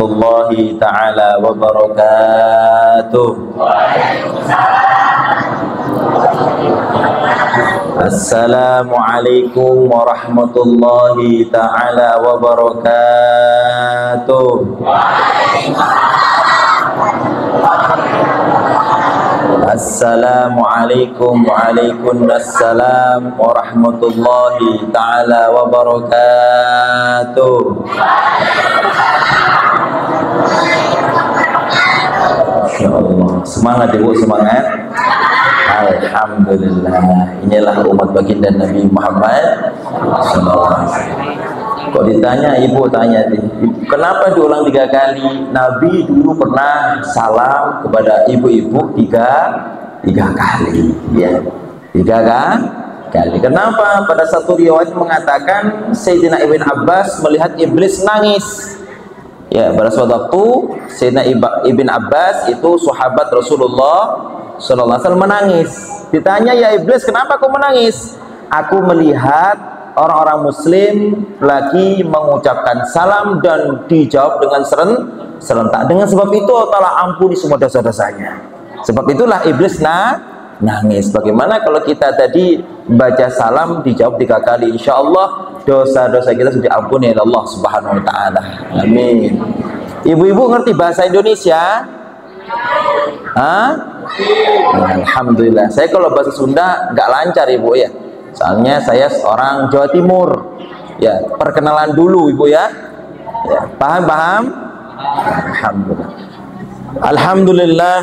warahmatullahi ta'ala wabarakatuh. Assalamualaikum warahmatullahi ta'ala wabarakatuh. Assalamualaikum waalaikumsalam warahmatullahi ta'ala wabarakatuh. Masya Allah. Semangat ibu, semangat. Alhamdulillah. Inilah umat baginda Nabi Muhammad SAW. Kok ditanya, ibu tanya, kenapa diulang 3 kali? Nabi dulu pernah salam kepada ibu-ibu tiga kali, ya, 3 kali. Kenapa? Pada satu riwayat mengatakan Sayyidina Ibn Abbas melihat iblis nangis. Ya, pada suatu waktu Sayyidina Ibn Abbas itu sahabat Rasulullah SAW menangis. Ditanya, ya iblis, kenapa kau menangis? Aku melihat orang-orang muslim lagi mengucapkan salam dan dijawab dengan serentak. Dengan sebab itu Allah ampuni semua dosa-dosanya. Sebab itulah iblis nangis. Bagaimana kalau kita tadi baca salam dijawab 3 kali, insya Allah dosa-dosa kita sudah diampuni oleh Allah Subhanahu Wa Taala. Amin. Ibu-ibu ngerti bahasa Indonesia? Hah? Alhamdulillah. Saya kalau bahasa Sunda nggak lancar ibu ya. Soalnya saya orang Jawa Timur. Ya, perkenalan dulu ibu ya. Ya, paham? Alhamdulillah. Alhamdulillah.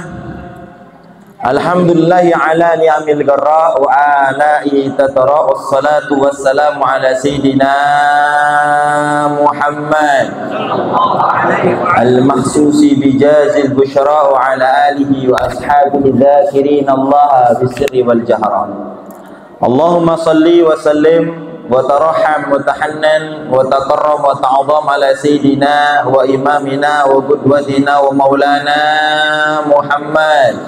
Alhamdulillah ala ni'amil garra wa ala'i tatara wassalatu wassalamu ala sayyidina Muhammad al-mahsusi bijazil bushra wa ala alihi wa ashabihi dhakirin Allah bisirri wal jahran. Allahumma salli wa sallim wa taraham wa tahannan wa takarram wa ta'adham ala sayyidina wa imamina wa qudwatina wa maulana Muhammad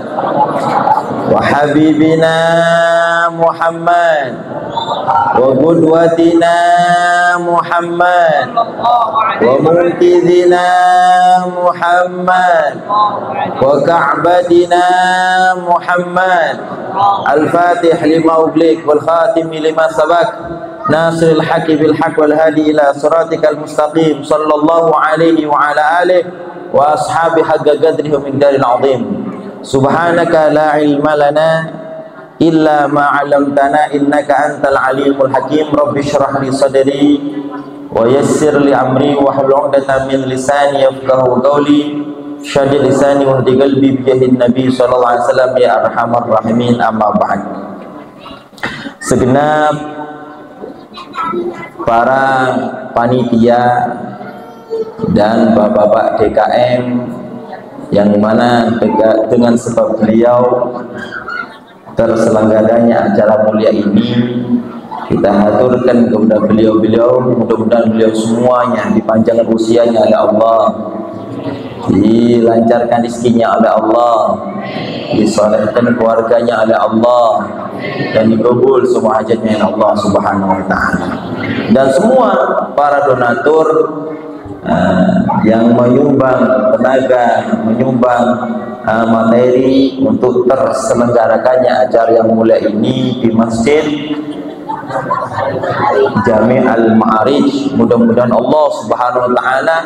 wa habibina Muhammad wa qudwatina Muhammad wa munkidina Muhammad wa ka'batina Muhammad. Al-Fatih lima ublik wal khatim lima sabak nasiril haqi bil haq wal hadi ila siratikal mustaqim sallallahu alaihi wa ala alihi wa ashabi haqqa qadrihi min daril azim. Subhanaka la ilma lana illa ma 'allamtana innaka antal alimul hakim. Rabbi shrah li sadri wa yassir li amri wa hlul 'uqdatam min lisani yafqahu qawli. Syadid lisani wa hadi qalbi bijahin Nabi sallallahu alaihi wasallam ya arhamar rahimin, amma ba'd. Segenap para panitia dan bapak-bapak DKM yang mana dengan sebab beliau terselenggaranya acara mulia ini, kita haturkan kepada beliau-beliau, mudah-mudahan beliau semuanya dipanjangkan usianya oleh Allah, dilancarkan rezekinya oleh Allah, disolehkan keluarganya oleh Allah, dan dikabul semua hajatnya oleh Allah Subhanahu Wa Taala. Dan semua para donatur yang menyumbang tenaga, menyumbang materi untuk terselenggarakannya acara yang mulia ini di Masjid Jami' Al-Ma'arij. Mudah-mudahan Allah Subhanahu Wa Taala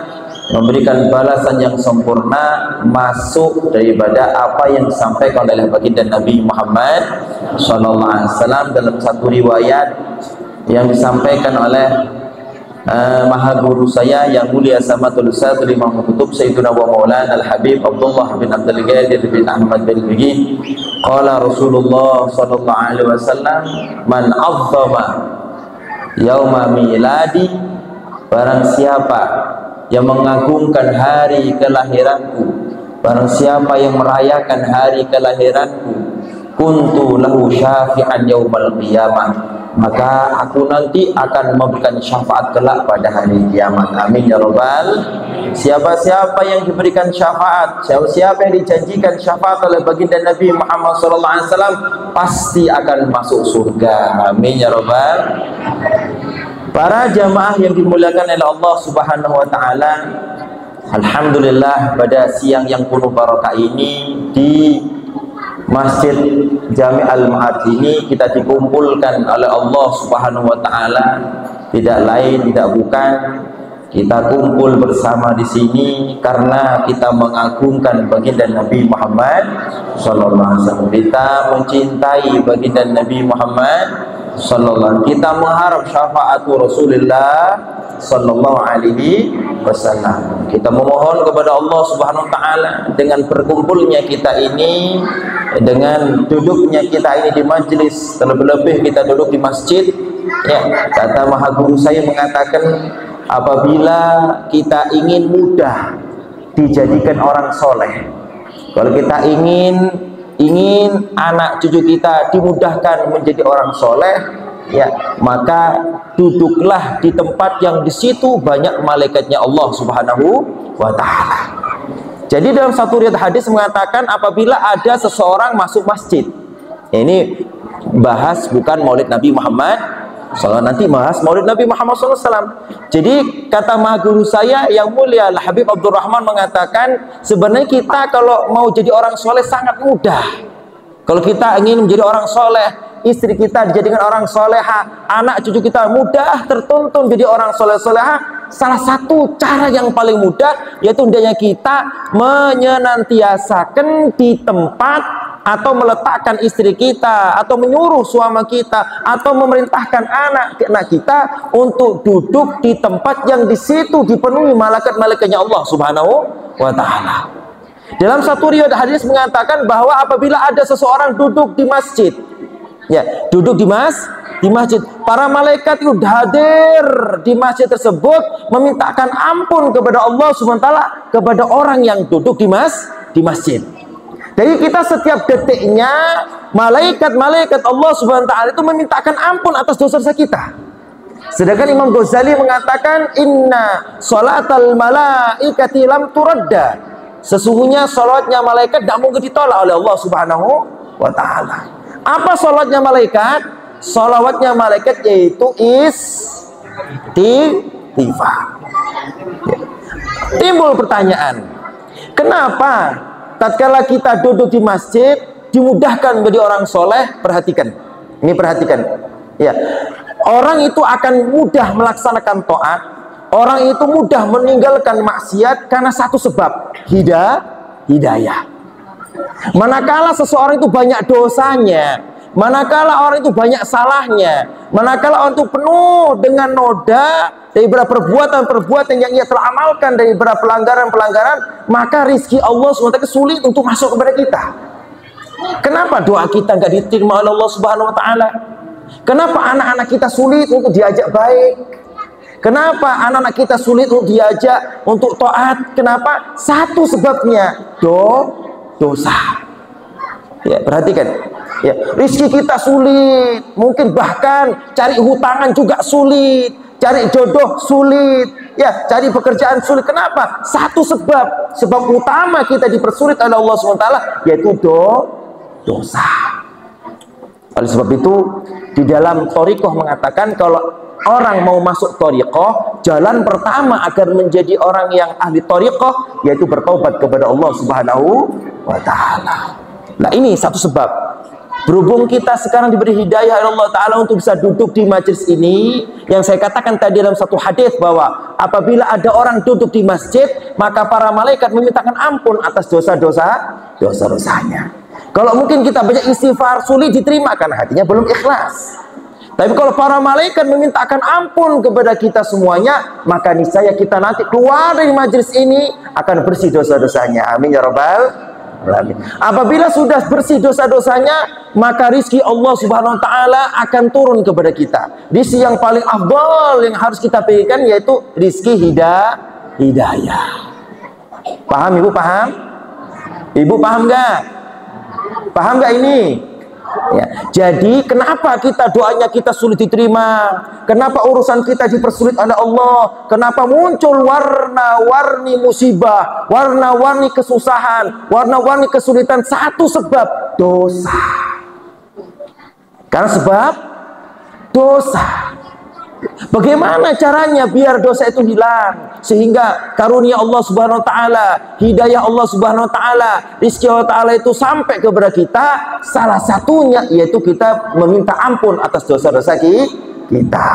memberikan balasan yang sempurna masuk daripada apa yang disampaikan oleh baginda Nabi Muhammad SAW dalam satu riwayat yang disampaikan oleh Maha Guru saya yang mulia Samatul Ustaz Imam Kutub Sayyiduna wa Maulana Al-Habib Abdullah bin Abdul Ghadir bin Ahmad bin Bigi. Qala Rasulullah sallallahu alaihi wasallam, man azzama yauma miladi, barang siapa yang mengagungkan hari kelahiranku, barang siapa yang merayakan hari kelahiranku, kuntu lahu syafi'an yaumal qiyamah, maka aku nanti akan memberikan syafaat kelak pada hari kiamat. Amin ya rabbal. Siapa-siapa yang diberikan syafaat, siapa yang dijanjikan syafaat oleh baginda Nabi Muhammad SAW pasti akan masuk surga. Amin ya rabbal. Para jamaah yang dimuliakan oleh Allah Subhanahu wa taala, Alhamdulillah pada siang yang penuh barokah ini di Masjid Jami' Al-Ma'arij ini kita dikumpulkan oleh Allah Subhanahu wa taala, tidak lain tidak bukan kita kumpul bersama di sini karena kita mengagungkan baginda Nabi Muhammad sallallahu alaihi wasallam. Kita mencintai baginda Nabi Muhammad sallallahu alaihi wasallam. Kita mengharap syafaat Rasulullah sallallahu alaihi wasallam. Kita memohon kepada Allah Subhanahu wa taala dengan berkumpulnya kita ini, dengan duduknya kita ini di majelis, terlebih-lebih kita duduk di masjid. Ya, kata Maha Guru saya mengatakan, apabila kita ingin mudah dijadikan orang soleh, kalau kita ingin anak cucu kita dimudahkan menjadi orang soleh, ya maka duduklah di tempat yang di situ banyak malaikatnya Allah Subhanahu wa taala. Jadi dalam satu riwayat hadis mengatakan apabila ada seseorang masuk masjid, ini bahas bukan Maulid Nabi Muhammad SAW, nanti bahas Maulid Nabi Muhammad SAW. Jadi kata Maha Guru saya yang mulia Habib Abdurrahman mengatakan sebenarnya kita kalau mau jadi orang soleh sangat mudah. Kalau kita ingin menjadi orang soleh, istri kita dijadikan orang soleha, anak cucu kita mudah tertuntun jadi orang soleh-soleha. Salah satu cara yang paling mudah yaitu hendaknya kita menyenantiasakan di tempat atau meletakkan istri kita atau menyuruh suami kita atau memerintahkan anak kita untuk duduk di tempat yang di situ dipenuhi malaikat-malaikatnya Allah Subhanahu wa taala. Dalam satu riwayat hadis mengatakan bahwa apabila ada seseorang duduk di masjid, ya, duduk di masjid, para malaikat itu hadir di masjid tersebut memintakan ampun kepada Allah Subhanahu wa taala kepada orang yang duduk di masjid. Jadi kita setiap detiknya malaikat-malaikat Allah Subhanahu wa taala itu memintakan ampun atas dosa-dosa kita. Sedangkan Imam Ghazali mengatakan inna sholatal malaikati lam turadda. Sesungguhnya salatnya malaikat tidak mungkin ditolak oleh Allah Subhanahu wa taala. Apa salatnya malaikat? Salawatnya malaikat yaitu istighfar. Timbul pertanyaan, kenapa tatkala kita duduk di masjid dimudahkan menjadi orang soleh? Perhatikan, ini perhatikan. Ya, orang itu akan mudah melaksanakan taat, orang itu mudah meninggalkan maksiat karena satu sebab, hidayah. Manakala seseorang itu banyak dosanya, manakala orang itu banyak salahnya, manakala orang itu penuh dengan noda dari beberapa perbuatan yang ia telah amalkan, dari beberapa pelanggaran, maka rizki Allah SWT sulit untuk masuk kepada kita. Kenapa doa kita nggak diterima oleh Allah Subhanahu wa taala? Kenapa anak-anak kita sulit untuk diajak baik? Kenapa anak-anak kita sulit untuk diajak untuk taat? Kenapa? Satu sebabnya dosa. Ya, perhatikan. Ya, rizki kita sulit, mungkin bahkan cari hutangan juga sulit, cari jodoh sulit, ya, cari pekerjaan sulit. Kenapa? Satu sebab utama kita dipersulit oleh Allah SWT yaitu dosa. Oleh sebab itu di dalam thariqah mengatakan kalau orang mau masuk thariqah, jalan pertama agar menjadi orang yang ahli thariqah yaitu bertaubat kepada Allah Subhanahu wa taala. Nah, ini satu sebab. Berhubung kita sekarang diberi hidayah oleh Allah Ta'ala untuk bisa duduk di majelis ini, yang saya katakan tadi dalam satu hadis bahwa apabila ada orang duduk di masjid, maka para malaikat memintakan ampun atas dosa-dosanya. Kalau mungkin kita banyak istighfar sulit diterima karena hatinya belum ikhlas. Tapi kalau para malaikat memintakan ampun kepada kita semuanya, maka niscaya kita nanti keluar dari majelis ini akan bersih dosa-dosanya. Amin ya rabbal. Apabila sudah bersih dosa-dosanya, maka rizki Allah Subhanahu wa taala akan turun kepada kita. Rizki yang paling afdal yang harus kita pikirkan yaitu rizki hidayah. Paham Ibu? Paham? Ibu paham nggak? Paham nggak ini? Ya, jadi kenapa kita doanya kita sulit diterima? Kenapa urusan kita dipersulit oleh Allah? Kenapa muncul warna-warni musibah, warna-warni kesusahan, warna-warni kesulitan? Satu sebab dosa. Karena sebab dosa. Bagaimana caranya biar dosa itu hilang? sehingga karunia Allah Subhanahu wa taala, hidayah Allah Subhanahu wa taala, rizki Allah taala itu sampai kepada kita. Salah satunya yaitu kita meminta ampun atas dosa-dosa kita.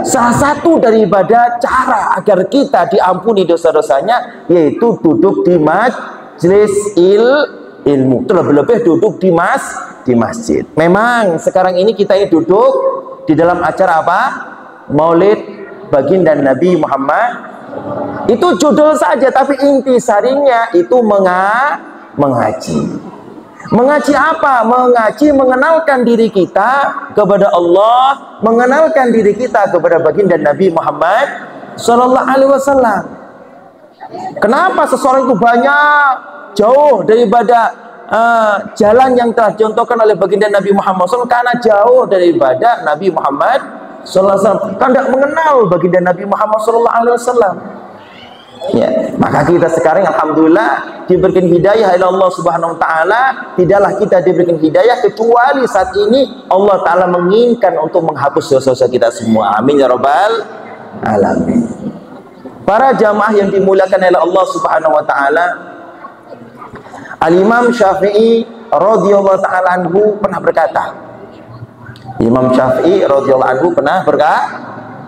Salah satu daripada cara agar kita diampuni dosa-dosanya yaitu duduk di majelis ilmu, terlebih-lebih duduk di masjid. Memang sekarang ini kita ini duduk di dalam acara apa? Maulid baginda Nabi Muhammad. Itu judul saja, tapi intisarinya itu mengaji. Mengaji apa? Mengaji mengenalkan diri kita kepada Allah, mengenalkan diri kita kepada baginda Nabi Muhammad Sallallahu Alaihi Wasallam. Kenapa seseorang itu banyak jauh daripada jalan yang telah dicontohkan oleh baginda Nabi Muhammad SAW? Karena jauh daripada Nabi Muhammad SAW, kan tidak mengenal baginda Nabi Muhammad SAW. Ya, maka kita sekarang alhamdulillah diberikan hidayah oleh Allah Subhanahu wa taala. Tidaklah kita diberikan hidayah kecuali saat ini Allah taala menginginkan untuk menghapus dosa-dosa kita semua. Amin ya rabbal alamin. Para jamaah yang dimuliakan oleh Allah Subhanahu wa taala, Al-Imam Syafi'i radhiyallahu taala anhu pernah berkata. Imam Syafi'i radhiyallahu anhu pernah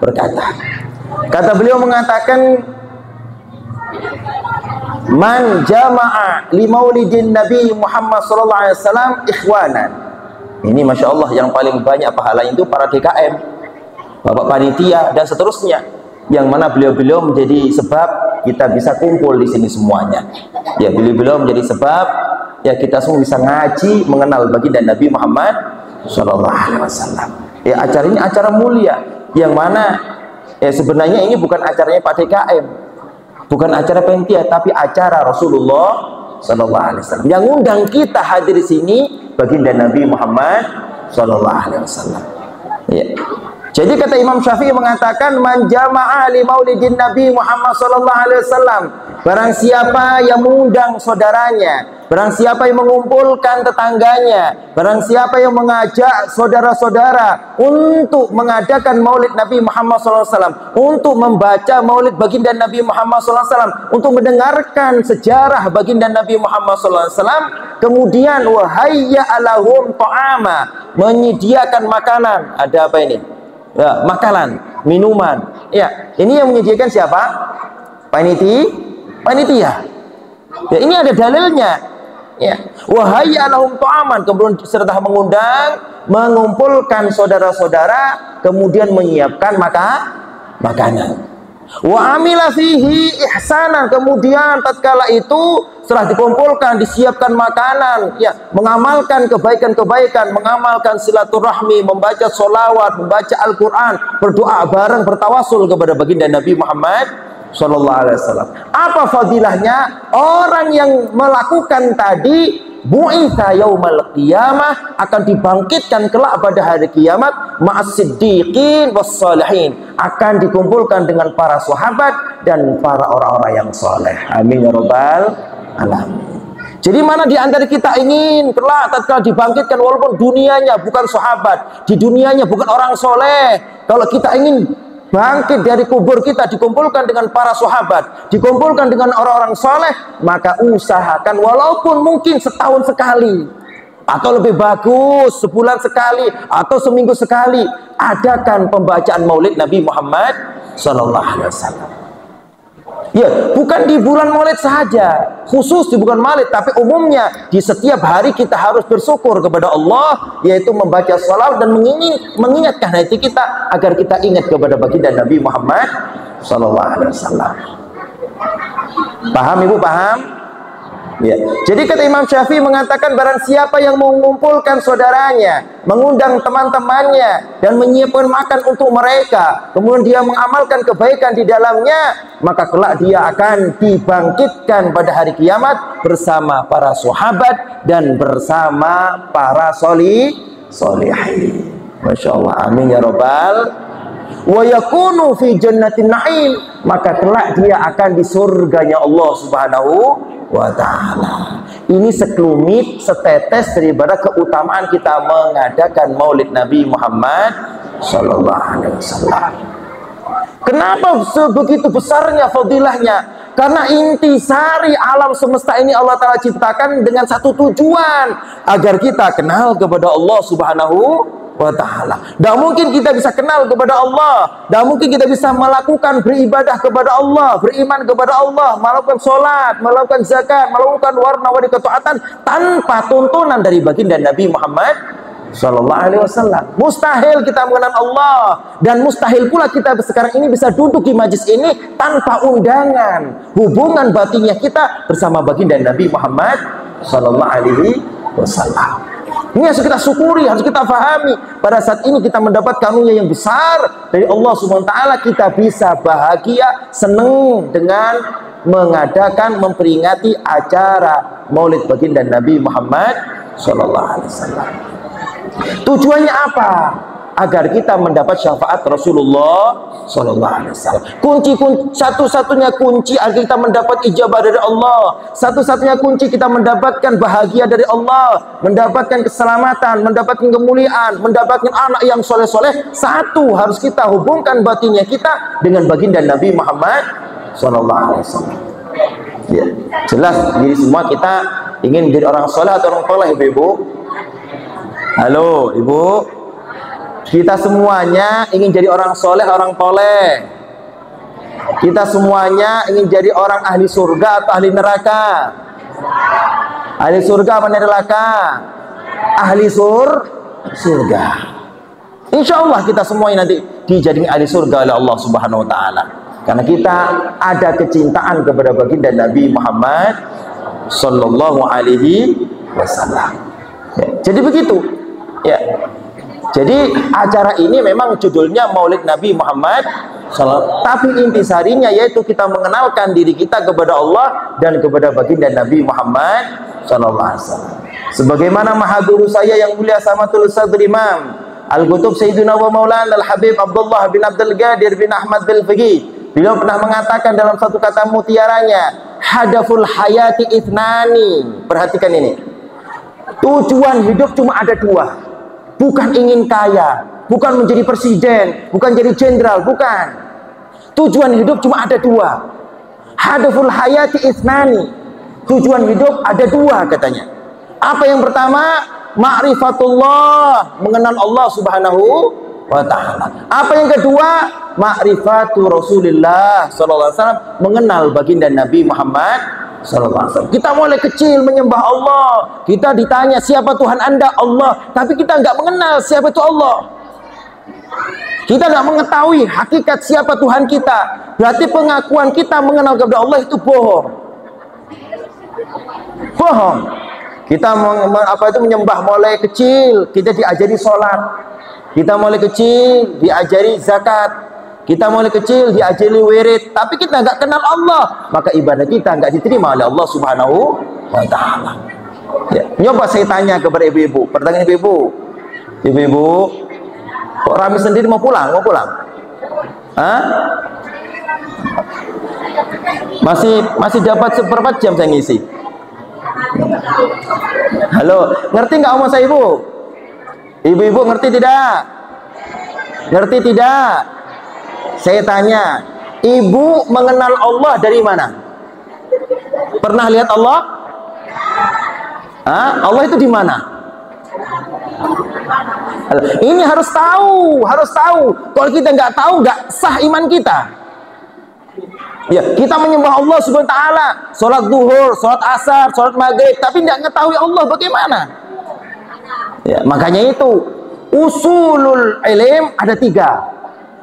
berkata. Kata beliau mengatakan, man jama'a li maulidin Nabi Muhammad sallallahu alaihi wasallam ikhwanan. Ini Masya Allah yang paling banyak pahalanya itu para DKM, Bapak Panitia dan seterusnya, yang mana beliau-beliau menjadi sebab kita bisa kumpul di sini semuanya. Ya, beliau-beliau menjadi sebab ya kita semua bisa ngaji mengenal baginda Nabi Muhammad sallallahu alaihi wasallam. Ya, acara ini acara mulia yang mana ya sebenarnya ini bukan acaranya Pak DKM, bukan acara panitia, tapi acara Rasulullah Sallallahu Alaihi Wasallam. Yang undang kita hadir di sini baginda Nabi Muhammad Sallallahu Alaihi Wasallam. Ya. Jadi kata Imam Syafi'i mengatakan, man jama'a li maulidin Nabi Muhammad Sallallahu Alaihi Wasallam. Barang siapa yang mengundang saudaranya, barang siapa yang mengumpulkan tetangganya, barang siapa yang mengajak saudara-saudara untuk mengadakan maulid Nabi Muhammad SAW, untuk membaca maulid baginda Nabi Muhammad SAW, untuk mendengarkan sejarah baginda Nabi Muhammad SAW, kemudian wahayya alahum ta'ama, menyediakan makanan. Ada apa ini? Ya, makanan, minuman. Ya, ini yang menyediakan siapa? Panitia. Ya, ini ada dalilnya. Ya, wahayya lahum ta'aman, kemudian serta mengundang, mengumpulkan saudara-saudara, kemudian menyiapkan makanan. Wa amila fihi ihsanan, kemudian tatkala itu setelah dikumpulkan, disiapkan makanan, ya, mengamalkan kebaikan-kebaikan, mengamalkan silaturahmi, membaca sholawat, membaca Al-Quran, berdoa bareng, bertawasul kepada baginda Nabi Muhammad Sallallahu Alaihi Wasallam. Apa fadilahnya? Orang yang melakukan tadi bu'itha yaumal qiyamah, akan dibangkitkan kelak pada hari kiamat ma'as siddiqin was salihin, akan dikumpulkan dengan para sahabat dan para orang-orang yang soleh. Amin ya rabbal alamin. Jadi mana di antara kita ingin kelak tatkala dibangkitkan, walaupun dunianya bukan sahabat, di dunianya bukan orang soleh, kalau kita ingin bangkit dari kubur kita, dikumpulkan dengan para sahabat, dikumpulkan dengan orang-orang soleh, maka usahakan walaupun mungkin setahun sekali, atau lebih bagus sebulan sekali, atau seminggu sekali, adakan pembacaan maulid Nabi Muhammad Sallallahu Alaihi Wasallam. Ya, bukan di bulan maulid saja, khusus di bulan maulid, tapi umumnya di setiap hari kita harus bersyukur kepada Allah, yaitu membaca salawat dan mengingatkan hati kita agar kita ingat kepada baginda Nabi Muhammad Sallallahu Alaihi Wasallam. Paham Ibu? Paham? Ya. Jadi kata Imam Syafi'i mengatakan, barang siapa yang mengumpulkan saudaranya, mengundang teman-temannya dan menyiapkan makan untuk mereka, kemudian dia mengamalkan kebaikan di dalamnya, maka kelak dia akan dibangkitkan pada hari kiamat bersama para sahabat dan bersama para solihin. Masya Allah. Amin ya rabbal. Wa yakunu fi jannatin na'im, maka kelak dia akan di surganya Allah Subhanahu wa ta'ala. Ini sekelumit, setetes daripada keutamaan kita mengadakan maulid Nabi Muhammad Sallallahu Alaihi Wasallam. Kenapa sebegitu besarnya fadilahnya? Karena intisari alam semesta ini Allah Ta'ala ciptakan dengan satu tujuan, agar kita kenal kepada Allah Subhanahu wa Ta'ala. Tidak mungkin kita bisa kenal kepada Allah, tidak mungkin kita bisa melakukan beribadah kepada Allah, beriman kepada Allah, melakukan sholat, melakukan zakat, melakukan warna-warni ketaatan tanpa tuntunan dari baginda Nabi Muhammad Sallallahu Alaihi Wasallam. Mustahil kita mengenal Allah, dan mustahil pula kita sekarang ini bisa duduk di majlis ini tanpa undangan. Hubungan batinnya kita bersama baginda Nabi Muhammad Sallallahu Alaihi Wasallam. Ini harus kita syukuri, harus kita fahami. Pada saat ini kita mendapat karunia yang besar dari Allah Subhanahu Wa Taala. Kita bisa bahagia, senang dengan mengadakan, memperingati acara Maulid baginda Nabi Muhammad Sallallahu Alaihi Wasallam. Tujuannya apa? Agar kita mendapat syafaat Rasulullah Sallallahu Alaihi Wasallam. Satu-satunya kunci agar kita mendapat ijabah dari Allah, satu-satunya kunci kita mendapatkan bahagia dari Allah, mendapatkan keselamatan, mendapatkan kemuliaan, mendapatkan anak yang soleh-soleh. Satu, harus kita hubungkan batinnya kita dengan baginda Nabi Muhammad Sallallahu Alaihi Wasallam. Ya, jelas diri semua kita ingin menjadi orang soleh atau orang soleh, ibu-ibu. Halo, ibu. Kita semuanya ingin jadi orang soleh, orang toleh. Kita semuanya ingin jadi orang ahli surga atau ahli neraka? Ahli surga apa neraka? Ahli surga. Insya Allah kita semuanya nanti dijadikan ahli surga oleh Allah Subhanahu Wa Taala. Karena kita ada kecintaan kepada baginda Nabi Muhammad Sallallahu Alaihi Wasallam. Ya, jadi begitu. Ya. Jadi acara ini memang judulnya Maulid Nabi Muhammad SAW, tapi intisarinya yaitu kita mengenalkan diri kita kepada Allah dan kepada baginda Nabi Muhammad SAW. Sebagaimana mahaguru saya yang mulia Samatul Sadr Imam Al-Qutub Sayyidina wa Maulana Al-Habib Abdullah bin Abdul Qadir bin Ahmad Bil-Faqih, beliau pernah mengatakan dalam satu kata mutiaranya, hadaful hayati ithnani. Perhatikan ini, tujuan hidup cuma ada dua. Bukan ingin kaya, bukan menjadi presiden, bukan jadi jenderal, bukan. Tujuan hidup cuma ada dua. Hadaful hayati isnani. Tujuan hidup ada dua katanya. Apa yang pertama? Ma'rifatullah, mengenal Allah Subhanahu wa Ta'ala. Apa yang kedua? Ma'rifatu Rasulullah sallallahu alaihi wasallam, mengenal baginda Nabi Muhammad sallallahu alaihi wasallam. Kita mulai kecil menyembah Allah. Kita ditanya siapa Tuhan Anda? Allah. Tapi kita nggak mengenal siapa itu Allah. Kita nggak mengetahui hakikat siapa Tuhan kita. Berarti pengakuan kita mengenal kepada Allah itu bohong. Bohong. Kita menyembah mulai kecil. Kita diajari sholat. Kita mulai kecil diajari zakat. Kita mulai kecil diajari wirid, tapi kita nggak kenal Allah, maka ibadah kita nggak diterima oleh Allah Subhanahu wa Ta'ala. Ya, nyoba saya tanya kepada ibu-ibu, pertanyaan ibu-ibu, kok Rami sendiri mau pulang? Hah? Masih dapat seberapa jam saya ngisi? Halo, ngerti nggak omong saya ibu? Ibu-ibu ngerti tidak? Ngerti tidak? Saya tanya, ibu mengenal Allah dari mana? Pernah lihat Allah? Hah? Allah itu di mana? Ini harus tahu, Kalau kita nggak tahu, nggak sah iman kita. Ya, kita menyembah Allah Subhanahu wa Ta'ala, sholat duhur, sholat asar, sholat maghrib, tapi nggak mengetahui Allah bagaimana. Ya, makanya itu usulul ilm ada 3.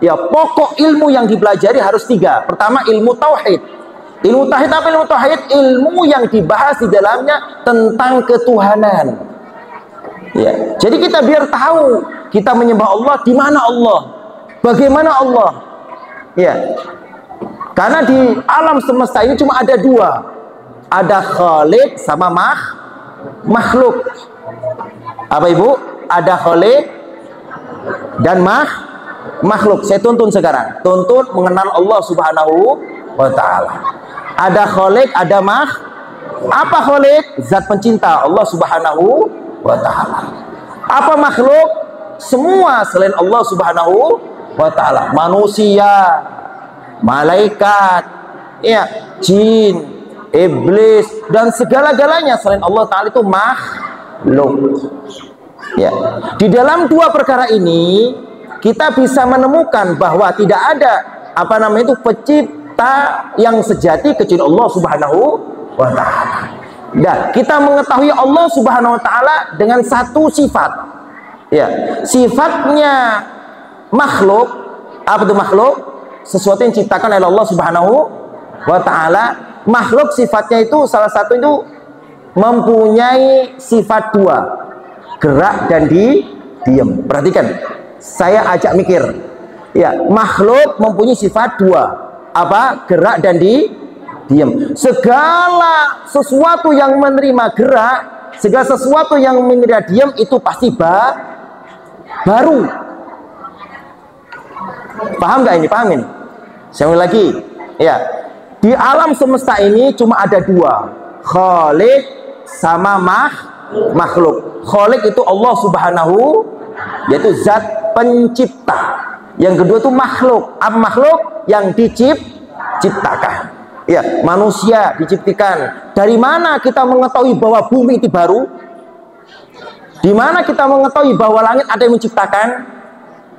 Ya, pokok ilmu yang dipelajari harus 3. Pertama, ilmu tauhid. Ilmu tauhid apa? Ilmu tauhid ilmu yang dibahas di dalamnya tentang ketuhanan. Ya, jadi kita biar tahu kita menyembah Allah, di mana Allah, bagaimana Allah. Ya, karena di alam semesta ini cuma ada 2. Ada Khalik sama makhluk. Apa ibu? Ada Khalik dan makhluk. Saya tuntun sekarang. Tuntun mengenal Allah Subhanahu wa Ta'ala. Ada Khalik, ada Apa Khalik? Zat pencinta Allah Subhanahu wa Ta'ala. Apa makhluk? Semua selain Allah Subhanahu wa Ta'ala. Manusia, malaikat, ya, jin, iblis, dan segala-galanya selain Allah Ta'ala itu makhluk. Ya. Di dalam dua perkara ini kita bisa menemukan bahwa tidak ada itu pencipta yang sejati kecuali Allah Subhanahu wa Ta'ala. Dan kita mengetahui Allah Subhanahu wa Ta'ala dengan satu sifat. Ya, sifatnya makhluk. Apa itu makhluk? Sesuatu yang diciptakan oleh Allah Subhanahu wa Ta'ala. Makhluk sifatnya itu salah satu itu mempunyai sifat dua, gerak dan diam. Perhatikan, saya ajak mikir. Ya, makhluk mempunyai sifat dua, apa? Gerak dan diam. Segala sesuatu yang menerima gerak, segala sesuatu yang menerima diam itu pasti baru. Paham nggak ini? Paham ini? Saya ulang lagi. Ya, di alam semesta ini cuma ada dua, Khalik sama makhluk. Khalik itu Allah Subhanahu, yaitu zat pencipta. Yang kedua itu makhluk. Apa makhluk? Yang diciptakan. Ya, manusia diciptakan. Dari mana kita mengetahui bahwa bumi itu baru? Di mana kita mengetahui bahwa langit ada yang menciptakan?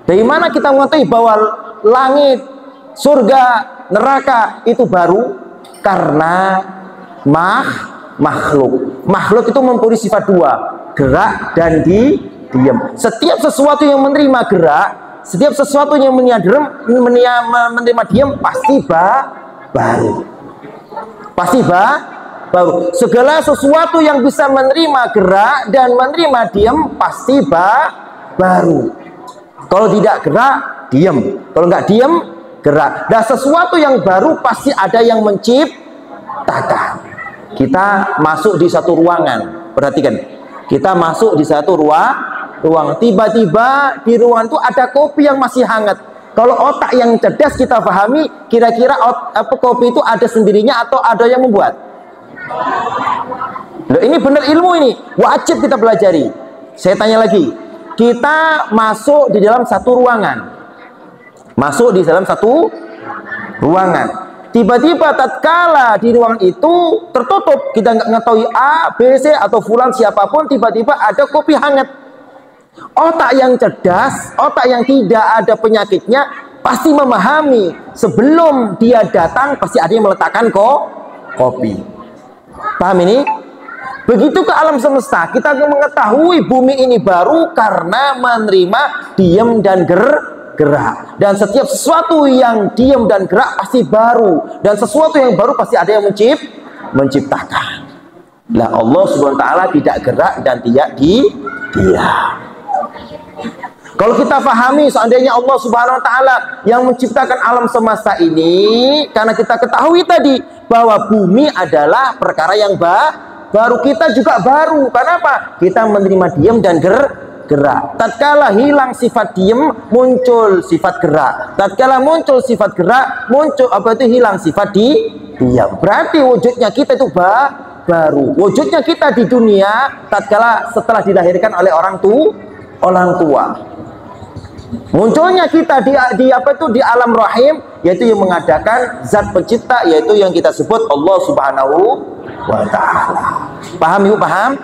Dari mana kita mengetahui bahwa langit, surga, neraka itu baru? Karena makhluk. Makhluk itu mempunyai sifat dua, gerak dan diam. Setiap sesuatu yang menerima gerak, setiap sesuatu yang menerima diam pasti baru. Pasti baru. Segala sesuatu yang bisa menerima gerak dan menerima diam pasti baru. Kalau tidak gerak, diam. Kalau nggak diam, gerak. Dan sesuatu yang baru pasti ada yang menciptakan. Kita masuk di satu ruangan. Perhatikan. Kita masuk di satu ruang. Tiba-tiba di ruangan itu ada kopi yang masih hangat. Kalau otak yang cerdas kita pahami, kira-kira kopi itu ada sendirinya atau ada yang membuat? Loh, ini benar ilmu ini. Wajib kita pelajari. Saya tanya lagi. Kita masuk di dalam satu ruangan. Masuk di dalam satu ruangan. Tiba-tiba tatkala di ruangan itu tertutup, kita nggak mengetahui A, B, C atau fulan siapapun, tiba-tiba ada kopi hangat. Otak yang cerdas, otak yang tidak ada penyakitnya pasti memahami sebelum dia datang pasti ada yang meletakkan kopi. Paham ini? Begitu ke alam semesta, kita mengetahui bumi ini baru karena menerima diam dan gerak. Dan setiap sesuatu yang diam dan gerak pasti baru. Dan sesuatu yang baru pasti ada yang menciptakan. Lah Allah Subhanahu wa Ta'ala tidak gerak dan tidak diam. Kalau kita pahami seandainya Allah Subhanahu wa Ta'ala yang menciptakan alam semesta ini, karena kita ketahui tadi bahwa bumi adalah perkara yang baru, kita juga baru. Kenapa? Kita menerima diam dan gerak. Tatkala hilang sifat diam, muncul sifat gerak. Tatkala muncul sifat gerak, muncul hilang sifat diam. Berarti wujudnya kita itu baru. Wujudnya kita di dunia tatkala setelah dilahirkan oleh orang tua. Munculnya kita di alam rahim, yaitu yang mengadakan zat pencipta, yaitu yang kita sebut Allah Subhanahu wa Ta'ala. Paham ibu? Paham?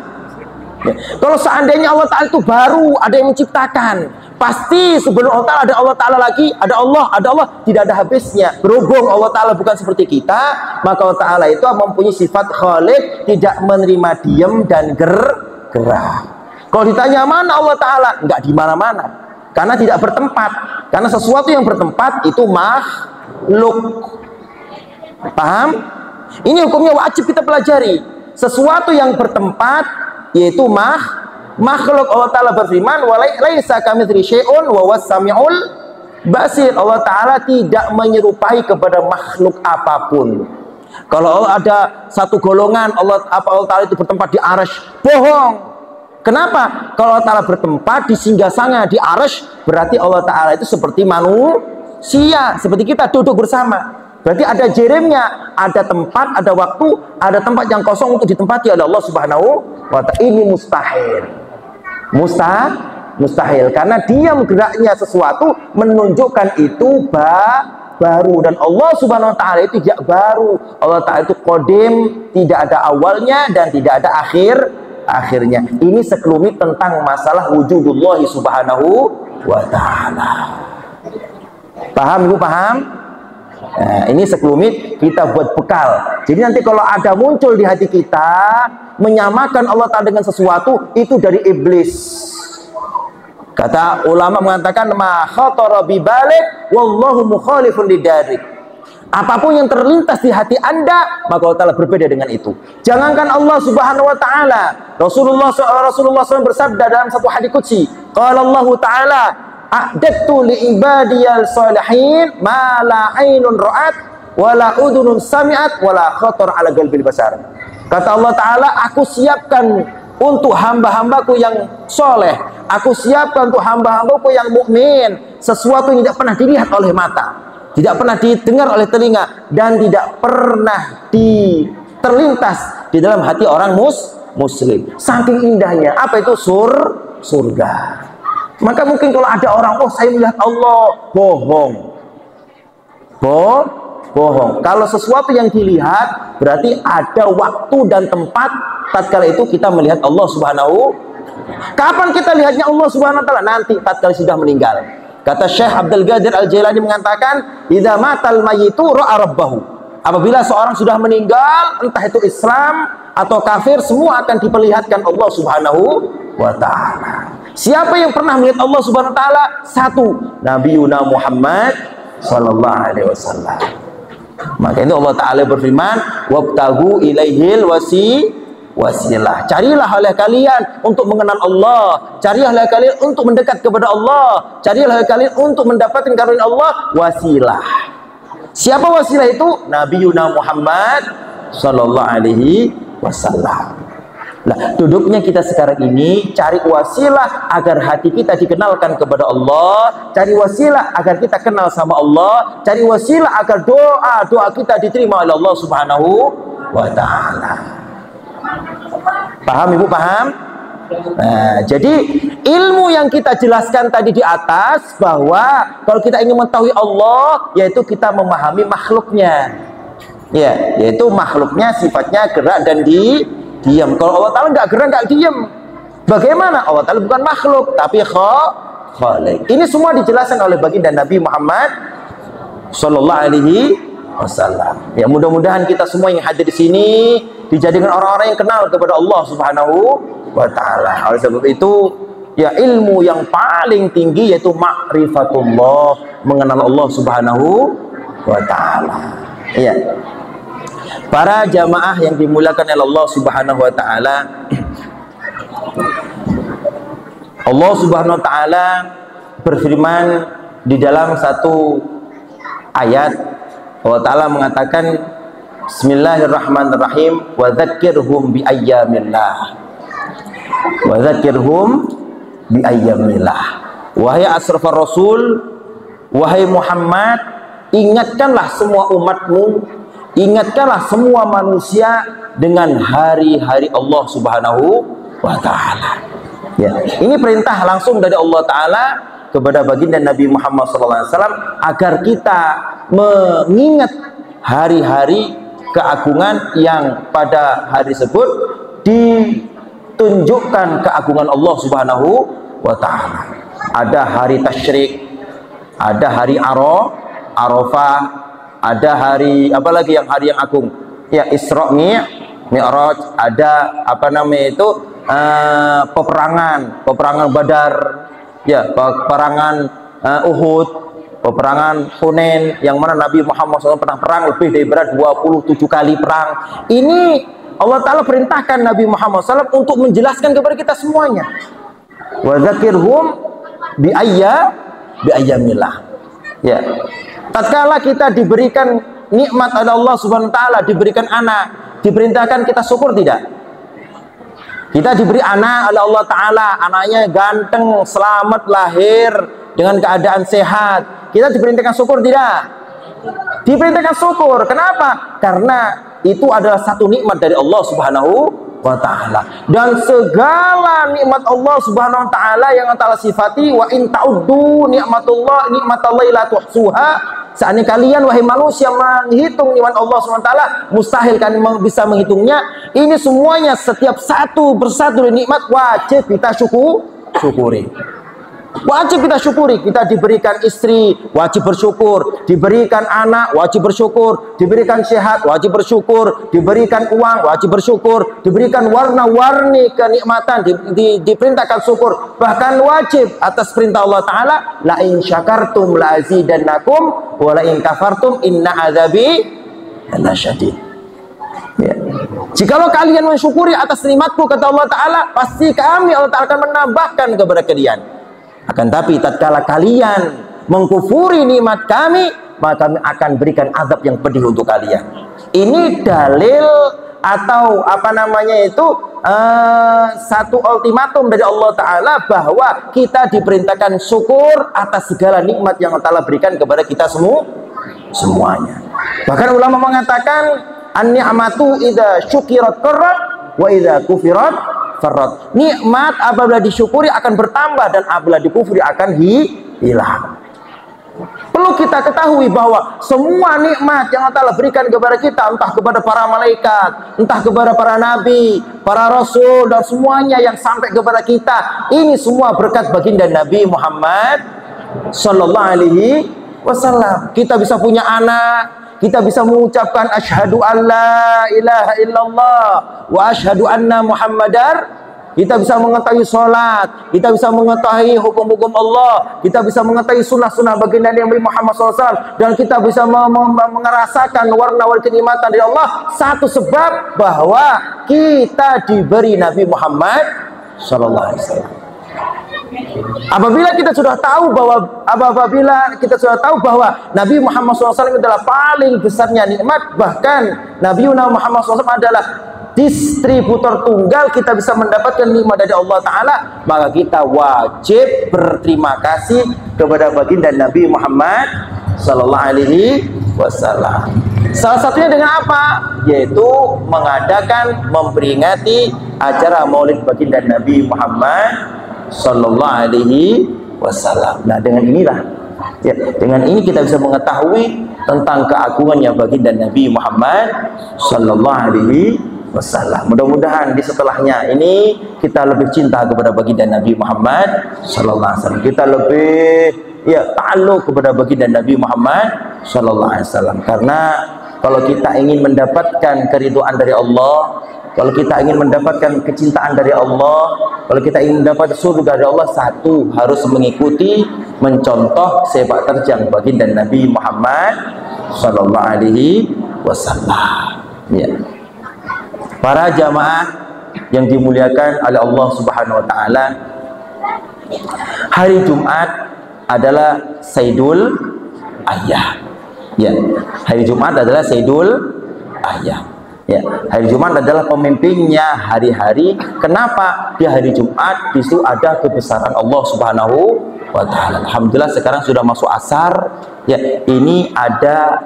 Ya. Kalau seandainya Allah Ta'ala itu baru ada yang menciptakan, pasti sebelum Allah Ta'ala ada Allah Ta'ala lagi, ada Allah, tidak ada habisnya. Berhubung Allah Ta'ala bukan seperti kita, maka Allah Ta'ala itu mempunyai sifat khalik, tidak menerima diam dan gerak. Kalau ditanya mana Allah Ta'ala, enggak di mana-mana, karena tidak bertempat. Karena sesuatu yang bertempat itu makhluk. Paham? Ini hukumnya wajib kita pelajari. Sesuatu yang bertempat yaitu makhluk. Allah Ta'ala berfirman, "Walaisa kamitslihi syai'un wa huwas samiul basir." Allah Ta'ala tidak menyerupai kepada makhluk apapun. Kalau Allah ada satu golongan Allah Ta'ala itu bertempat di arsy, bohong. Kenapa? Kalau Allah Ta'ala bertempat di singgasana di arsy, berarti Allah Ta'ala itu seperti manusia, seperti kita duduk bersama. Berarti ada jerimnya, ada tempat, ada waktu, ada tempat yang kosong untuk ditempati oleh Allah Subhanahu wa Ta'ala. Ini mustahil karena diam geraknya sesuatu menunjukkan itu baru, dan Allah Subhanahu wa taala itu tidak baru. Allah taala itu qadim, tidak ada awalnya dan tidak ada akhirnya. Ini sekelumit tentang masalah wujudullah Subhanahu wa taala. Paham Ibu, paham? Nah, ini sekelumit kita buat bekal. Jadi nanti kalau ada muncul di hati kita menyamakan Allah Ta'ala dengan sesuatu, itu dari iblis. Kata ulama mengatakan ma khatara bi balik wallahu mukhalifun lidarik. Apapun yang terlintas di hati Anda, maka Allah Ta'ala berbeda dengan itu. Jangankan Allah Subhanahu wa taala, Rasulullah SAW bersabda dalam satu hadits qudsi, qala Allah Ta'ala, a'dadtu li ibadiyal salihin ma la ainun ra'at wa la udhunun sami'at wa la khatar ala qalbil basar. Kata Allah Ta'ala, aku siapkan untuk hamba-hambaku yang soleh, aku siapkan untuk hamba-hambaku yang mukmin sesuatu yang tidak pernah dilihat oleh mata, tidak pernah didengar oleh telinga, dan tidak pernah terlintas di dalam hati orang muslim. Saking indahnya. Apa itu? Surga. Maka mungkin kalau ada orang, oh saya melihat Allah, bohong. Bohong. Kalau sesuatu yang dilihat, berarti ada waktu dan tempat tatkala itu kita melihat Allah Subhanahu. Kapan kita lihatnya Allah Subhanahu wa taala? Nanti tatkala sudah meninggal. Kata Syekh Abdul Qadir Al-Jailani mengatakan, idza matal mayyitu ra'a rabbahu. Apabila seorang sudah meninggal, entah itu Islam atau kafir, semua akan diperlihatkan Allah Subhanahu wa taala. Siapa yang pernah melihat Allah Subhanahu wa taala? Satu, Nabiuna Muhammad sallallahu alaihi wasallam. Maka itu Allah Ta'ala berfirman, wabtagu ilaihil wasilah. Carilah oleh kalian untuk mengenal Allah, carilah oleh kalian untuk mendekat kepada Allah, carilah oleh kalian untuk mendapatkan karunia Allah, wasilah. Siapa wasilah itu? Nabiuna Muhammad sallallahu alaihi wasallam. Nah, duduknya kita sekarang ini cari wasilah agar hati kita dikenalkan kepada Allah, cari wasilah agar kita kenal sama Allah, cari wasilah agar doa kita diterima oleh Allah Subhanahu wa taala. Paham Ibu, paham? Nah, jadi ilmu yang kita jelaskan tadi di atas, bahwa kalau kita ingin mengetahui Allah, yaitu kita memahami makhluknya. Ya, yaitu makhluknya sifatnya gerak dan diam. Kalau Allah Ta'ala nggak gerak, nggak diam, bagaimana? Allah Ta'ala bukan makhluk, tapi khaliq. Ini semua dijelaskan oleh baginda Nabi Muhammad sallallahu alaihi wasallam. Ya, mudah-mudahan kita semua yang hadir di sini dijadikan orang-orang yang kenal kepada Allah Subhanahu wa taala. Oleh sebab itu, ya, ilmu yang paling tinggi yaitu ma'rifatullah, mengenal Allah Subhanahu wa taala. Ya. Para jamaah yang dimuliakan oleh Allah Subhanahu wa taala, Allah Subhanahu wa taala berfirman di dalam satu ayat. Allah Ta'ala mengatakan, Bismillahirrahmanirrahim, wa dzakirhum bi ayyamillah. Wa dzakirhum bi ayyamillah. Wahai asrafar rasul, wahai Muhammad, ingatkanlah semua umatmu, ingatkanlah semua manusia dengan hari-hari Allah Subhanahu wa taala. Ya, ini perintah langsung dari Allah Ta'ala kepada baginda Nabi Muhammad SAW agar kita mengingat hari-hari keagungan yang pada hari tersebut ditunjukkan keagungan Allah Subhanahu wa taala. Ada hari tasyrik, ada hari Arafah, ada hari apa lagi yang hari yang agung? Ya, Isra Mi'raj, ada apa namanya itu? Peperangan Badar, ya, peperangan Uhud, peperangan Hunain, yang mana Nabi Muhammad SAW pernah perang lebih daripada 27 kali perang. Ini Allah Ta'ala perintahkan Nabi Muhammad SAW untuk menjelaskan kepada kita semuanya. Wa dzakirhum bi ayyamillah. Ya. Tatkala kita diberikan nikmat oleh Allah Subhanahu wa taala, diberikan anak, diperintahkan kita syukur tidak? Kita diberi anak oleh Allah Ta'ala, anaknya ganteng, selamat lahir dengan keadaan sehat. Kita diperintahkan syukur tidak? Diperintahkan syukur. Kenapa? Karena itu adalah satu nikmat dari Allah Subhanahu wa ta'ala. Dan segala nikmat Allah Subhanahu wa ta'ala yang Allah sifati, wa in ta'uddu nikmatallahi la tuhsuha. Seandainya kalian wahai manusia menghitung nikmat Allah SWT, mustahil kalian bisa menghitungnya. Ini semuanya setiap satu persatu nikmat wajib kita syukuri. Wajib kita syukuri. Kita diberikan istri, wajib bersyukur. Diberikan anak, wajib bersyukur. Diberikan sehat, wajib bersyukur. Diberikan uang, wajib bersyukur. Diberikan warna-warni kenikmatan, diperintahkan syukur. Bahkan wajib atas perintah Allah Ta'ala, la in syakartum la azidannakum wa la in kafartum inna azabi lasyadid. Ya. Jikalau kalian mensyukuri atas nikmatku, kata Allah Ta'ala, pasti kami Allah Ta'ala akan menambahkan kepada kalian. Akan tapi tatkala kalian mengkufuri nikmat kami, maka kami akan berikan azab yang pedih untuk kalian. Ini dalil atau apa namanya itu satu ultimatum dari Allah Ta'ala bahwa kita diperintahkan syukur atas segala nikmat yang Allah Ta'ala berikan kepada kita semuanya. Bahkan ulama mengatakan an-ni'matu idza syukirat qarrat wa idza kufirat farrat. Nikmat apabila disyukuri akan bertambah dan apabila dikufuri akan hilang. Perlu kita ketahui bahwa semua nikmat yang Allah berikan kepada kita, entah kepada para malaikat, entah kepada para nabi, para rasul, dan semuanya yang sampai kepada kita, ini semua berkat baginda Nabi Muhammad sallallahu alaihi wasallam. Kita bisa punya anak, kita bisa mengucapkan asyhadu alla ilaha illallah wa asyhadu anna muhammadar. Kita bisa mengetahui sholat, kita bisa mengetahui hukum-hukum Allah, kita bisa mengetahui sunnah-sunnah baginda Nabi Muhammad SAW, dan kita bisa merasakan warna-warni kenikmatan dari Allah. Satu sebab bahwa kita diberi Nabi Muhammad SAW. Apabila kita sudah tahu bahwa Nabi Muhammad SAW adalah paling besarnya nikmat, bahkan Nabi Muhammad SAW adalah distributor tunggal, kita bisa mendapatkan nikmat dari Allah Ta'ala, maka kita wajib berterima kasih kepada baginda Nabi Muhammad Sallallahu Alaihi Wasallam. Salah satunya dengan apa? Yaitu mengadakan, memperingati acara maulid baginda Nabi Muhammad Sallallahu Alaihi Wasallam. Nah, dengan inilah, ya, dengan ini kita bisa mengetahui tentang keagungannya baginda Nabi Muhammad Sallallahu Alaihi Wasallam. Mudah-mudahan di setelahnya ini kita lebih cinta kepada baginda Nabi Muhammad Sallallahu Alaihi Wasallam. Kita lebih ta'alluq kepada baginda Nabi Muhammad Sallallahu Alaihi Wasallam. Karena kalau kita ingin mendapatkan keridhaan dari Allah, kalau kita ingin mendapatkan kecintaan dari Allah, kalau kita ingin mendapat surga dari Allah, satu, harus mengikuti, mencontoh sepak terjang baginda Nabi Muhammad Sallallahu Alaihi Wasallam. Ya. Para jamaah yang dimuliakan oleh Allah Subhanahu wa Ta'ala, hari Jumat adalah Sayyidul Ayyam. Ya, hari Jumat adalah Sayyidul Ayyam. Ya, hari Jumat adalah pemimpinnya hari-hari. Kenapa? Di hari Jumat di situ ada kebesaran Allah Subhanahu wa Ta'ala. Alhamdulillah sekarang sudah masuk asar. Ya, ini ada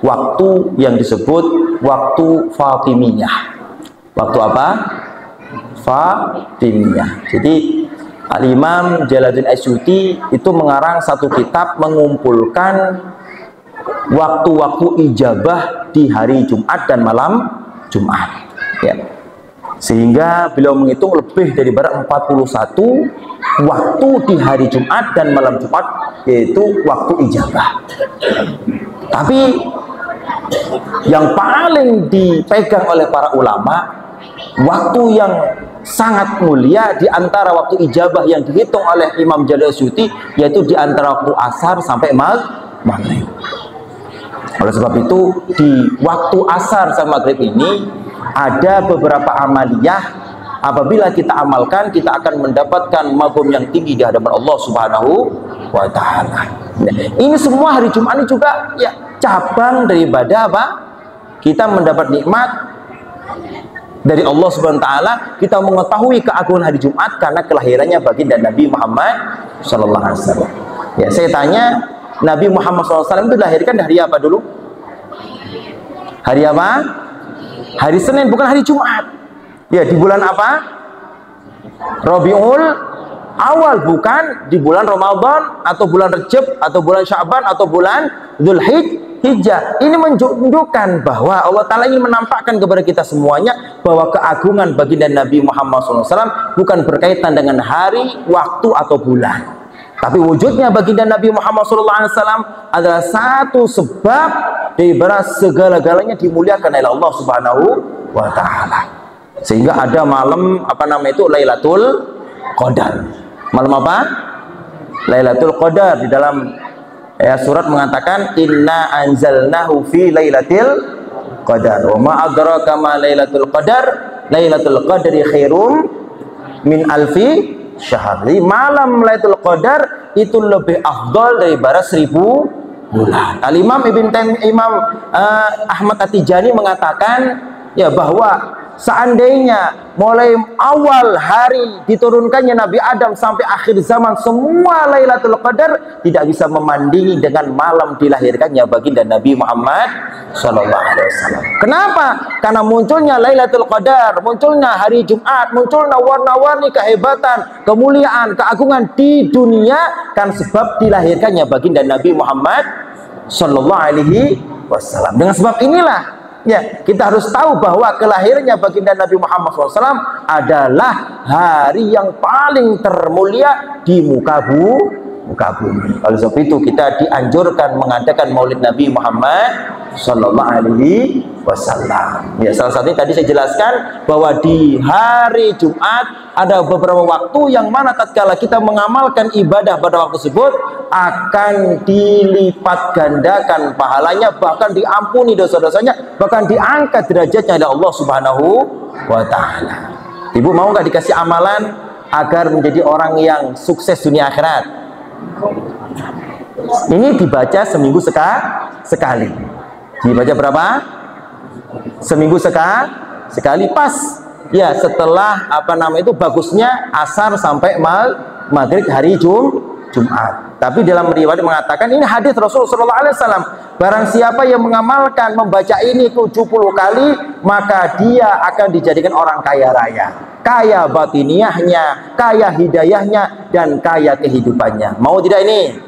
waktu yang disebut waktu Fatimiyah. Waktu apa? Fatimiyah. Jadi Al-Imam Jalaluddin Asyuti itu mengarang satu kitab mengumpulkan waktu-waktu ijabah di hari Jumat dan malam Jumat. Ya. Sehingga beliau menghitung lebih daripada 41 waktu di hari Jumat dan malam Jumat, yaitu waktu ijabah. Tapi yang paling dipegang oleh para ulama, waktu yang sangat mulia di antara waktu ijabah yang dihitung oleh Imam Jalaluddin Asyuti, yaitu di antara waktu asar sampai maghrib. Oleh sebab itu di waktu asar sampai maghrib ini ada beberapa amaliyah, apabila kita amalkan kita akan mendapatkan maghrib yang tinggi di hadapan Allah Subhanahu wa Ta'ala. Nah, ini semua hari Jumat ini juga ya cabang daripada apa? Kita mendapat nikmat dari Allah Subhanahu wa Ta'ala, kita mengetahui keagungan hari Jumat karena kelahirannya baginda Nabi Muhammad sallallahu alaihi wasallam. Ya, saya tanya, Nabi Muhammad sallallahu alaihi wasallam itu dilahirkan dari apa dulu? Hari apa? Hari Senin, bukan hari Jumat. Ya, di bulan apa? Rabiul awal, bukan di bulan Ramadan atau bulan Rejab atau bulan Sya'ban atau bulan Dzulhijjah. Ini menunjukkan bahwa Allah Ta'ala ingin menampakkan kepada kita semuanya bahwa keagungan baginda Nabi Muhammad SAW bukan berkaitan dengan hari, waktu, atau bulan. Tapi wujudnya baginda Nabi Muhammad SAW adalah satu sebab dari segala-galanya dimuliakan oleh Allah Subhanahu wa Ta'ala. Sehingga ada malam Lailatul Qadar. Malam apa? Lailatul Qadar. Di dalam surat mengatakan inna anzalnahu fi lailatul qadar wa ma adraka ma lailatul qadar lailatul qadri khairum min alfi syahr. Malam Lailatul Qadar itu lebih afdal daripada 1000 bulan. Al-Imam Imam Ahmad At-Tijani mengatakan bahwa seandainya mulai awal hari diturunkannya Nabi Adam sampai akhir zaman semua Lailatul Qadar tidak bisa memandingi dengan malam dilahirkannya baginda Nabi Muhammad SAW. Kenapa? Karena munculnya Lailatul Qadar, munculnya hari Jumat, munculnya warna-warni kehebatan, kemuliaan, keagungan di dunia kan sebab dilahirkannya baginda Nabi Muhammad SAW. Dengan sebab inilah kita harus tahu bahwa kelahirannya baginda Nabi Muhammad SAW adalah hari yang paling termulia di muka bumi. Oleh sebab itu kita dianjurkan mengadakan Maulid Nabi Muhammad SAW. Salah satunya tadi saya jelaskan bahwa di hari Jumat ada beberapa waktu yang mana tatkala kita mengamalkan ibadah pada waktu tersebut akan dilipat gandakan pahalanya, bahkan diampuni dosa-dosanya, bahkan diangkat derajatnya oleh Allah Subhanahu wa Ta'ala. Ibu mau nggak dikasih amalan agar menjadi orang yang sukses dunia akhirat? Ini dibaca seminggu sekali. Dibaca berapa? Seminggu sekali, pas setelah bagusnya asar sampai maghrib hari Jumat. Tapi dalam riwayat mengatakan, ini hadis Rasulullah SAW, barang siapa yang mengamalkan membaca ini 70 kali maka dia akan dijadikan orang kaya raya, kaya batiniyahnya, kaya hidayahnya, dan kaya kehidupannya. Mau tidak ini?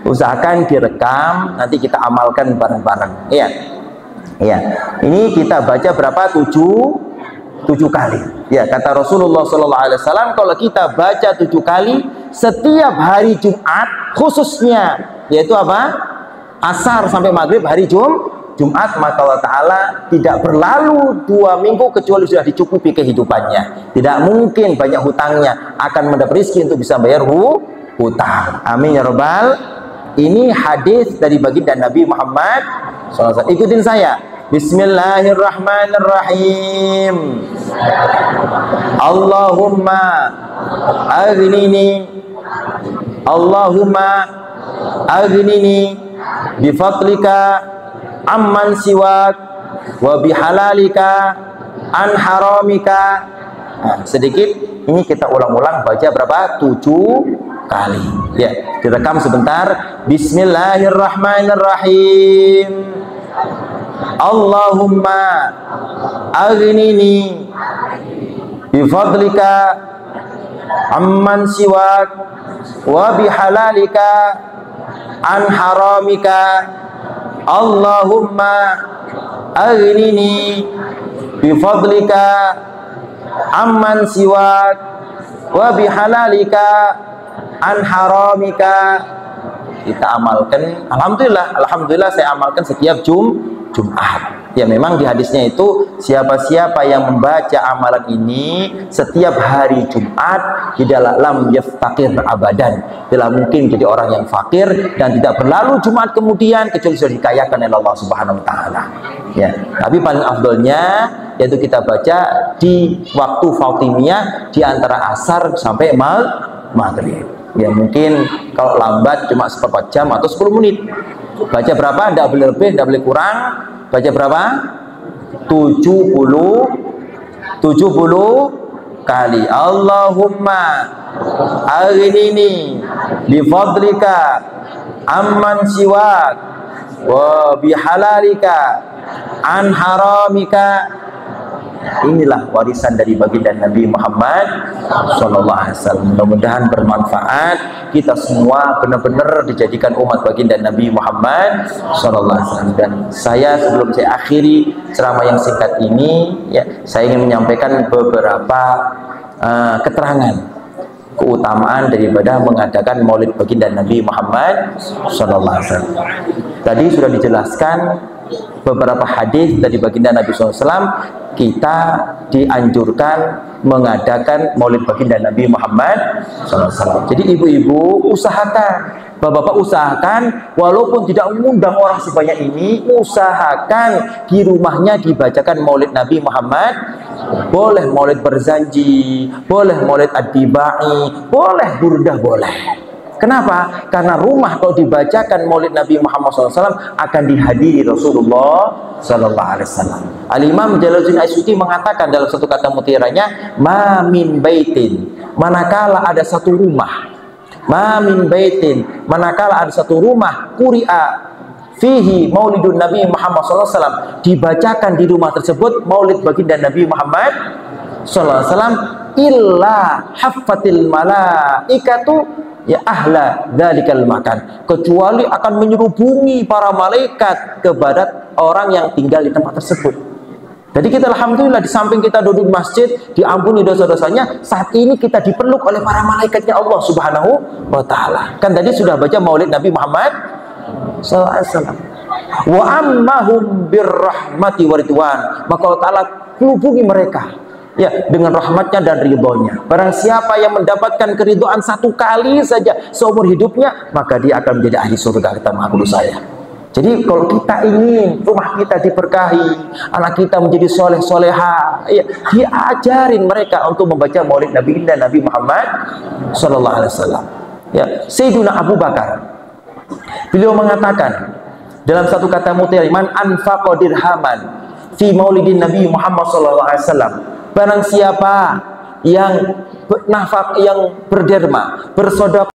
Usahakan direkam, nanti kita amalkan bareng-bareng. Ini kita baca berapa? 7 kali. Kata Rasulullah SAW, kalau kita baca 7 kali setiap hari Jumat, khususnya yaitu asar sampai maghrib hari Jumat, maka Allah Ta'ala tidak berlalu 2 minggu kecuali sudah dicukupi kehidupannya. Tidak mungkin banyak hutangnya, akan mendapat rezeki untuk bisa bayar hutang. Amin ya Rabbal. Ini hadis dari baginda Nabi Muhammad SAW. Ikutin saya. Bismillahirrahmanirrahim. Allahumma aghnini bifadlika amman siwak wa bihalalika an haramika. Sedikit ini kita ulang-ulang baca berapa? 7 kali. Direkam sebentar. Bismillahirrahmanirrahim. Allahumma aghnini bifadlika amman siwak wa bihalalika an haramika. Allahumma aghnini bifadlika amman siwak wa bihalalika an haramika. Kita amalkan. Alhamdulillah saya amalkan setiap Jumat. Memang di hadisnya itu siapa-siapa yang membaca amalan ini setiap hari Jumat tidaklah lam yaftaqir abadan, tidak mungkin jadi orang yang fakir dan tidak berlalu Jumat kemudian kecuali sudah dikayakan oleh Allah Subhanahu wa Ta'ala. Tapi paling afdolnya yaitu kita baca di waktu Fatimiyah di antara asar sampai maghrib. Mungkin kalau lambat cuma seperempat jam atau 10 menit. Baca berapa? Tidak boleh lebih, tidak boleh kurang. Baca berapa? 70 kali. Allahumma aghnini bifadlika amman siwak wa bihalalika an haramika. Inilah warisan dari baginda Nabi Muhammad SAW. Mudah-mudahan bermanfaat. Kita semua benar-benar dijadikan umat baginda Nabi Muhammad SAW. Dan saya, sebelum saya akhiri ceramah yang singkat ini, ya, saya ingin menyampaikan beberapa keterangan keutamaan daripada mengadakan maulid baginda Nabi Muhammad SAW. Tadi sudah dijelaskan beberapa hadis dari baginda Nabi SAW, kita dianjurkan mengadakan maulid baginda Nabi Muhammad SAW. Jadi ibu-ibu usahakan, bapak-bapak usahakan, walaupun tidak mengundang orang sebanyak ini, usahakan di rumahnya dibacakan maulid Nabi Muhammad. Boleh maulid berzanji, boleh maulid ad-dibai, boleh burdah, boleh. Kenapa? Karena rumah kalau dibacakan maulid Nabi Muhammad SAW akan dihadiri Rasulullah SAW. Al-Imam Jalaluddin Asyuti mengatakan dalam satu kata mutiranya, ma min baitin, manakala ada satu rumah, ma min baitin, manakala ada satu rumah, quri'a fihi maulidun Nabi Muhammad SAW, dibacakan di rumah tersebut maulid baginda Nabi Muhammad SAW, illa haffatil malaikatu ya ahla dzalikal makan, kecuali akan menyerubungi para malaikat kepada orang yang tinggal di tempat tersebut. Jadi kita alhamdulillah, di samping kita duduk di masjid diampuni dosa-dosanya, saat ini kita dipeluk oleh para malaikatnya Allah Subhanahu wa taala. Kan tadi sudah baca maulid Nabi Muhammad SAW. Wa ammahum birrahmati waridwan, maka Allah Ta'ala hubungi mereka ya dengan rahmatnya dan ridhonya. Barang siapa yang mendapatkan keridhaan satu kali saja seumur hidupnya, maka dia akan menjadi ahli surga, kata Maha Guru saya. Jadi kalau kita ingin rumah kita diberkahi, anak kita menjadi soleh soleha, ya, diajarin mereka untuk membaca maulid Nabi Muhammad SAW. Ya, Sayyidina Abu Bakar, beliau mengatakan dalam satu kata mutiara, man anfaqa dirhaman fi maulidin Nabi Muhammad SAW, barang siapa yang nafak, yang berderma, bersedekah